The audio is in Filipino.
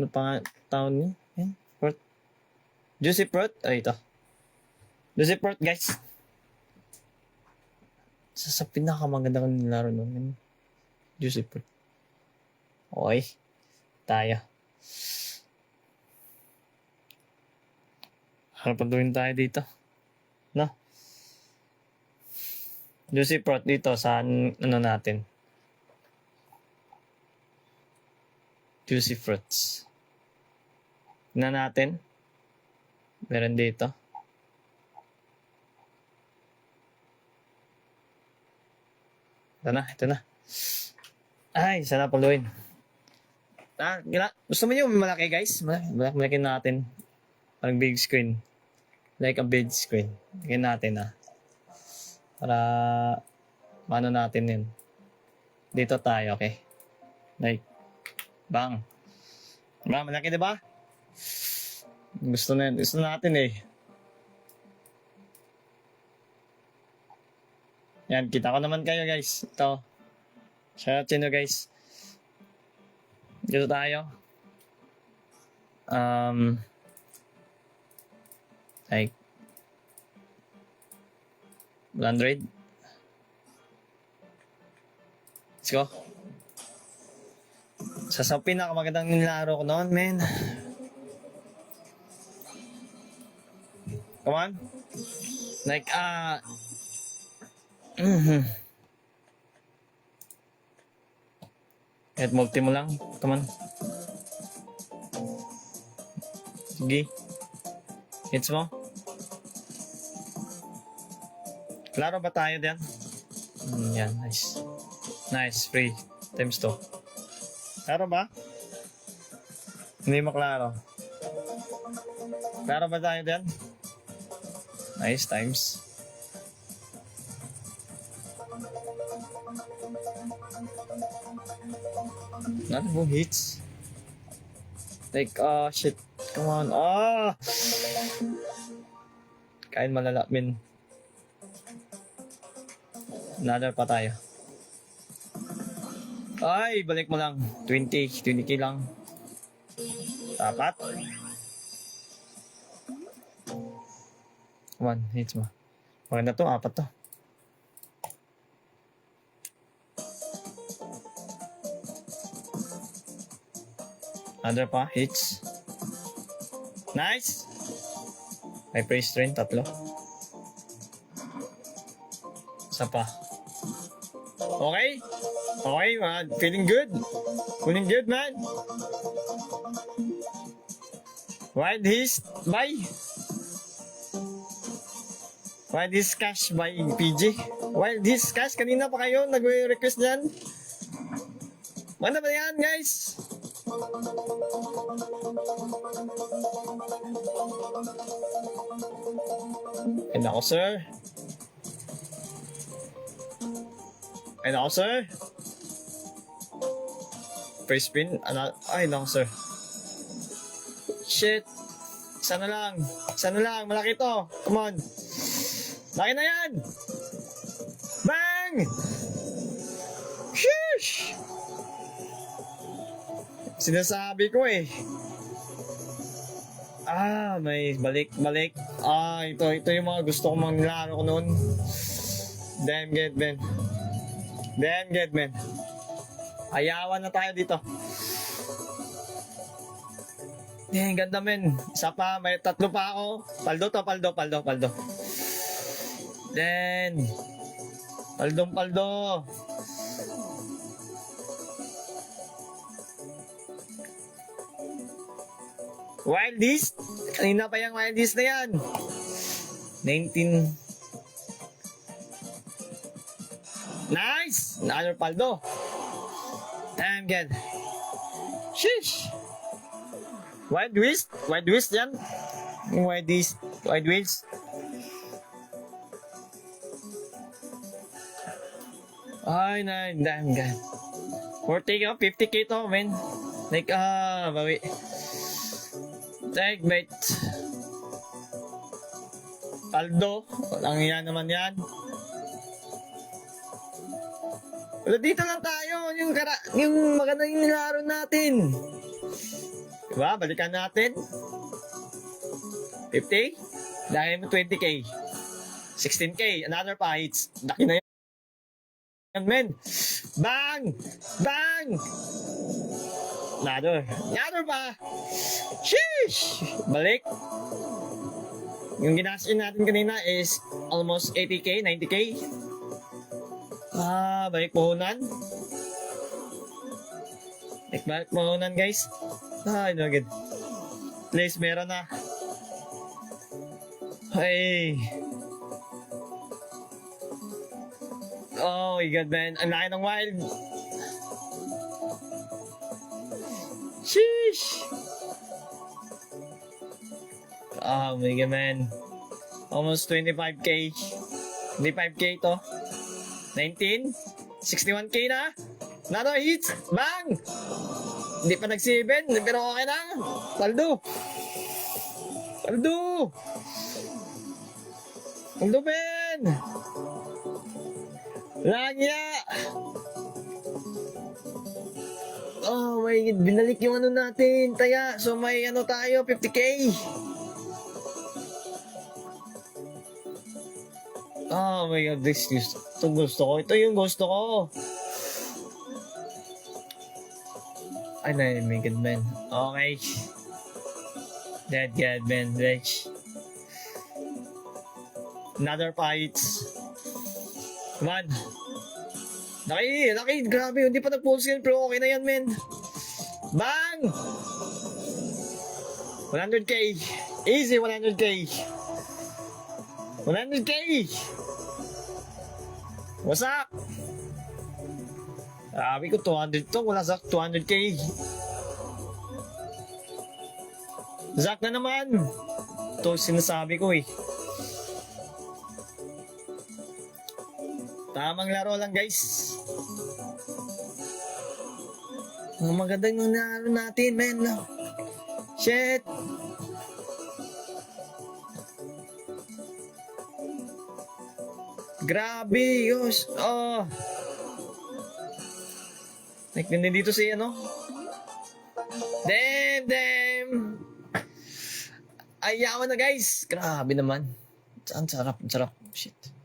Ano pa nga tawag niya? Fruit. Juicy fruit. Ay, ito. Juicy fruit, guys. Sa pinakamagandang nilaro nun. Juicy fruit. Okay. Tayo. Harapan tayo dito. No? Juicy fruit dito sa ano natin. Juicy fruits. Tignan natin. Meron dito. Ito na. Ay, sana paluin. Gusto mo yung malaki, guys? Malaki natin. Parang big screen. Like a big screen. Tignan natin, para paano natin yun. Dito tayo, okay? Like, bang. Diba? Malaki, diba? Gusto natin eh. Yan, kita ko naman kayo, guys. Ito. Shoutout sa inyo, guys. Dito tayo. Like 100. Let's go. Sa pinakamagandang nilaro ko noon, man. Come on. Like, Kahit multi mo lang. Come on. Sige. Hits mo. Klaro ba tayo diyan? Yan, nice. Nice, free. Times 2. Klaro ba? Hindi maklaro. Klaro ba tayo diyan? Nice, times. Not mo hits. Like, shit. Come on. Kain malala, min. Another pa tayo. Ay, balik mo lang. 20k lang. Dapat. Come on, hits mo. Maganda to, 4 to. Another pa, hits. Nice! May praise train, 3. Isa pa. Okay? Okay, man. Feeling good. Feeling good, man. Wild his by. Wild his cash by PG. Wild his cash. Kanina pa kayo nag-request niyan. Ano ba yan, guys? And ako, sir. And ako, sir. First spin. Ay, no, sir. Shit. Sana lang. Malaki to. Come on. Laki na yan. Bang! Sheesh! Sinasabi ko eh. May balik. Ito yung mga gusto kong manglaro ko noon. Damn good, man. Ayawan na tayo dito. Ganda, men. Isa pa, may 3 pa ako. Paldo. Then, paldo. Wildies. Kanina pa yung Wildies na yan. 19. Nice! Another paldo. Damn good. Sheesh! Wide wrist yan. Wide wrist. Ay, damn good. 40k, 50k to, man. Like, bawi. Take bait. Paldo. Walang yan naman yan. Wala, dito lang tayo. Yung maganda yung nilaro natin. Diba? Balikan natin. 50. Dahil mo 20k. 16k. Another fights. Laki na yan, men. Bang! Bang! Another pa. Sheesh! Balik. Yung ginasin natin kanina is almost 80k, 90k. Balik puhunan. Balik puhunan, guys. No good. Please, meron na. Hey. Oh my God, man. Ang laki ng wild. Sheesh. Oh my God, man. Almost 25k. Hindi 5k to. 19. 61k na. Another hits. Bang! Hindi pa nag-7. Pero okay na. Paldo. Paldo, Ben. Lagya. Oh my God. Binalik yung ano natin. Taya. So may ano tayo. 50k. Oh my God. Ito gusto ko. Ito yung gusto ko. Ay, my God, man. Okay. That God, man. Rich. Another fights. Come on. Laki. Grabe. Hindi pa nag-full scale, pero okay na yan, man. Bang! 100k. Easy 100k. 100k. What's up? Sabi ko 200 to, wala sa 200k. Zack na naman. Ito sinasabi ko eh. Tamang laro lang, guys. Ang magandang nangyari natin, man. Shit. Grabe, yos. Oh. Like, nandito si ano? Damn! Ayaw na, guys. Grabe naman. Ang sarap. Shit.